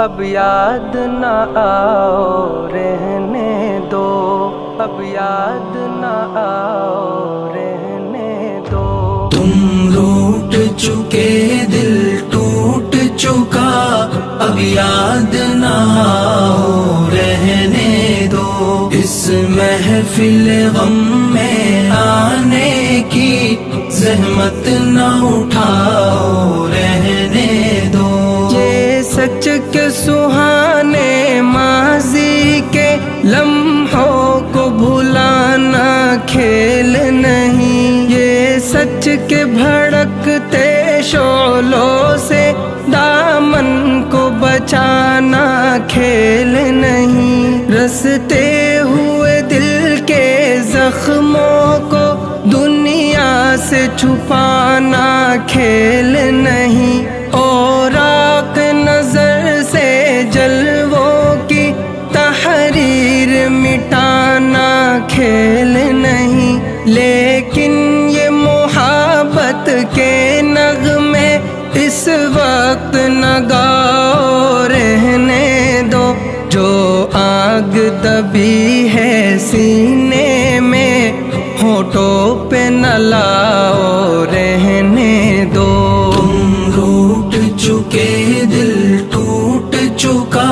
اب یاد نہ آؤ رہنے دو، اب یاد نہ آؤ رہنے دو۔ تم روٹ چکے دل ٹوٹ چکا، اب یاد نہ آؤ رہنے دو۔ اس محفل غم میں آنے کی زحمت نہ اٹھاؤ رہنے دو۔ یہ سچ کے سہانے ماضی کے لمحوں کو بھلانا کھیل نہیں، یہ سچ کے بھڑکتے شعلوں سے دامن کو بچانا کھیل نہیں۔ رستے ہوئے دل کے زخموں کو دنیا سے چھپانا کھیل نہیں، اور آنکھ نظر سے جلووں کی تحریر مٹانا کھیل نہیں۔ لیکن یہ محبت کے نغمے اس وقت نہ گاؤ رہنے دو، جو آگ دبی ہے سینے میں ہونٹوں پہ نہ لاؤ رہنے دو۔ تم روٹ چکے دل ٹوٹ چکا،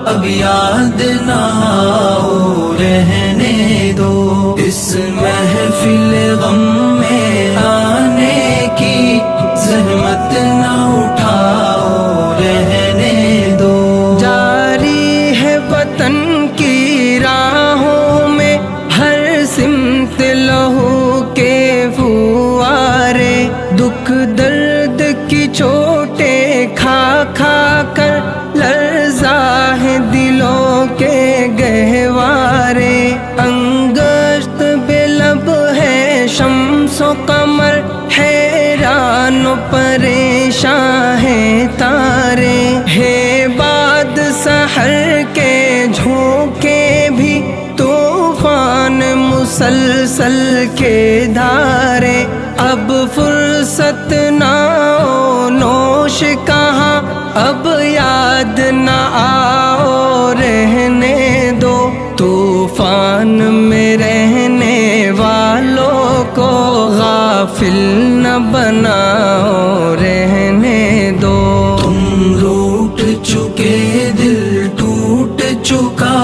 اب یاد نہ آؤ رہنے دو۔ اس محفل غم میں آنے کی زحمت نہ اٹھاؤ رہنے دو۔ جاری ہے وطن کی راہوں میں ہر سمت لہو کے فوارے، دکھ درد کی چوٹیں کھا کھا کر لرزا ہے دلوں کے گہوارے۔ انگشت بے لب ہے شمس و قمر، حیران و پریشاں ہیں تارے، ہے باد سحر کے جھونکے بھی طوفان مسلسل کے دھارے۔ اب فرصت نہ نوش کہاں، اب یاد نہ آؤ رہنے دو۔ طوفان میں رہنے والوں کو غافل نہ بناؤ رہنے دو۔ تم روٹ چکے دل ٹوٹ چکا،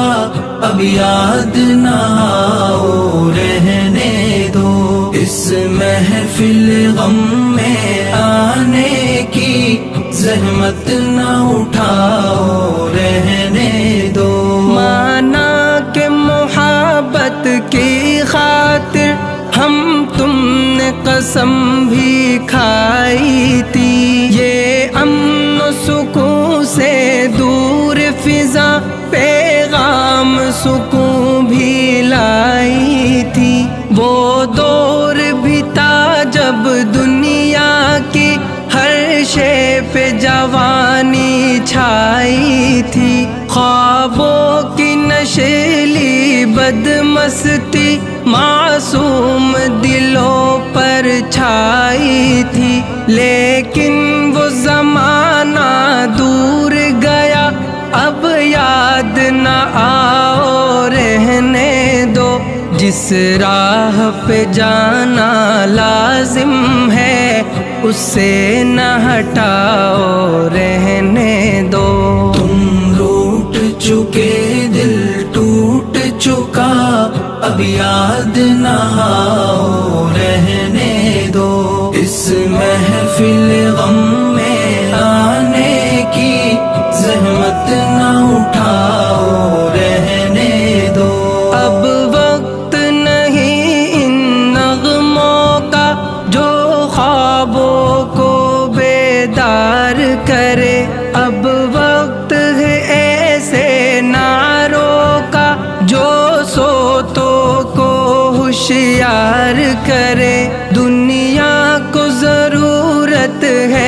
اب یاد نہ آؤ رہنے دو۔ اس محفل غم میں آنے کی زحمت نہ اٹھاؤ رہنے دو۔ مانا کہ محبت کی خاطر ہم تم نے قسم بھی کھائی تھی، یہ امن و سکون سے دور فضا پیغام سکون بھی لائی تھی۔ وہ دور بھی تھا جب دنیا کی ہر شے پہ جوانی چھائی تھی، خوابوں کی نشیلی بدمستی معصوم دلوں پر چھائی تھی۔ لیکن وہ زمانہ دور گیا، اب یاد نہ آؤ رہنے دو۔ جس راہ پہ جانا لازم ہے اس سے نہ ہٹاؤ رہنے دو۔ تم روٹ چکے دل ٹوٹ چکا، اب یاد نہ آؤ رہنے دو۔ اس محفل غم میں آنے کی زحمت نہ اٹھاؤ رہنے دو۔ اب وقت نہیں ان نغموں کا جو خوابوں کو بیدار کرے، اب وقت ہے ایسے نعروں کا جو سوتوں کو ہوشیار کرے۔ دنیا کو ضرورت ہے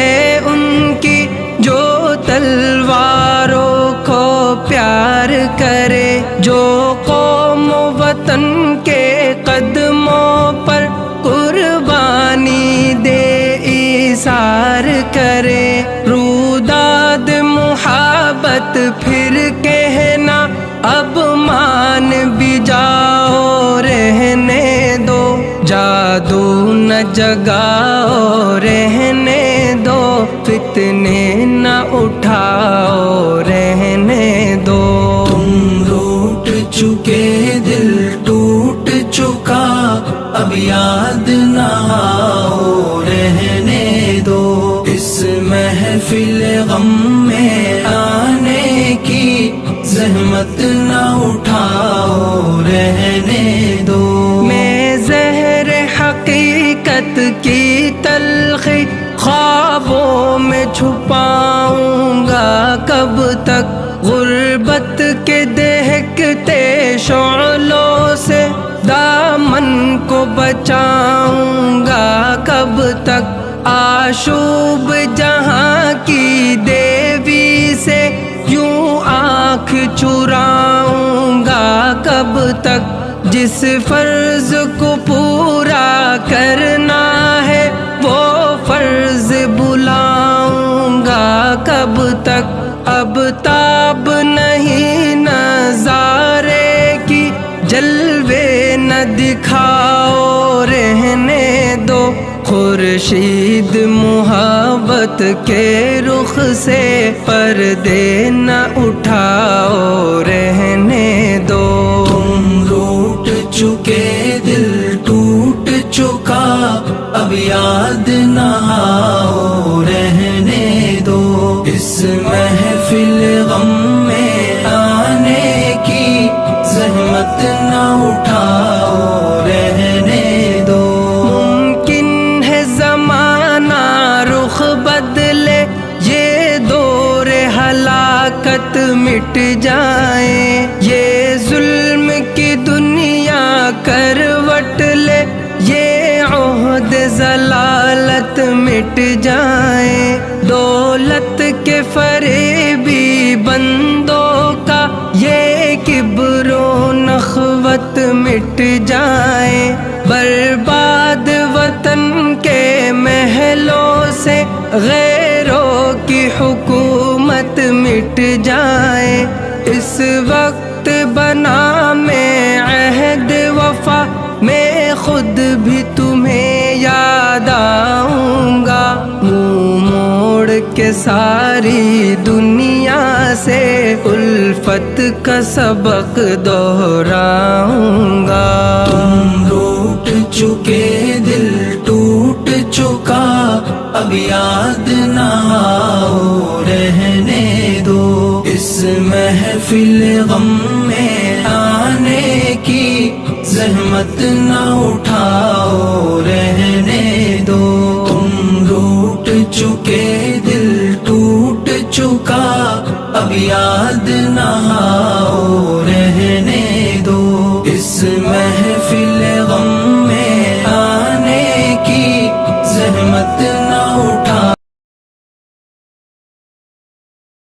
جگاؤ رہنے دو، فتنے نہ اٹھاؤ رہنے دو۔ تم روٹ چکے دل ٹوٹ چکا، اب یاد نہ آؤ رہنے دو۔ اس محفل غم میں آنے کی زحمت نہ اٹھاؤ رہنے دو۔ میں زہر حقیقت کی تلخی خوابوں میں چھپاؤں گا کب تک، غربت کے دہکتے شعلوں سے دامن کو بچاؤں گا کب تک، آشوب جہاں کی دیوی سے یوں آنکھ چراؤں گا کب تک، جس فرض کو پورا کرنا ہے وہ فرض بلاؤں گا کب تک، اب تاب نہیں نظارے کی جلوے نہ دکھاؤ رہنے دو، خورشید محبت کے رخ سے پردے نہ اٹھاؤ رہنے دو۔ تم روٹ چکے دل ٹوٹ چکا، اب یاد نہ آؤ رہنے دو۔ اس محفل غم میں آنے کی زحمت نہ اٹھاؤ رہنے دو۔ ممکن ہے زمانہ رخ بدلے، یہ دور ہلاکت مٹ جائے، یہ ظلم کی دنیا کروٹ لے، یہ عہد ضلالت مٹ جائے، دولت کے فریبی بندوں کا یہ کبر و نخوت مٹ جائے، برباد وطن کے محلوں سے غیروں کی حکومت مٹ جائے، اس وقت بنا میں عہد وفا، میں خود بھی تمہیں یاد آؤں گا، منہ موڑ کے ساری دنیا سے الفت کا سبق دہراؤں گا۔ تم روٹ چکے دل ٹوٹ چکا، اب یاد نہ آؤ رہنے دو۔ اس محفل غم میں آنے کی زحمت نہ اٹھا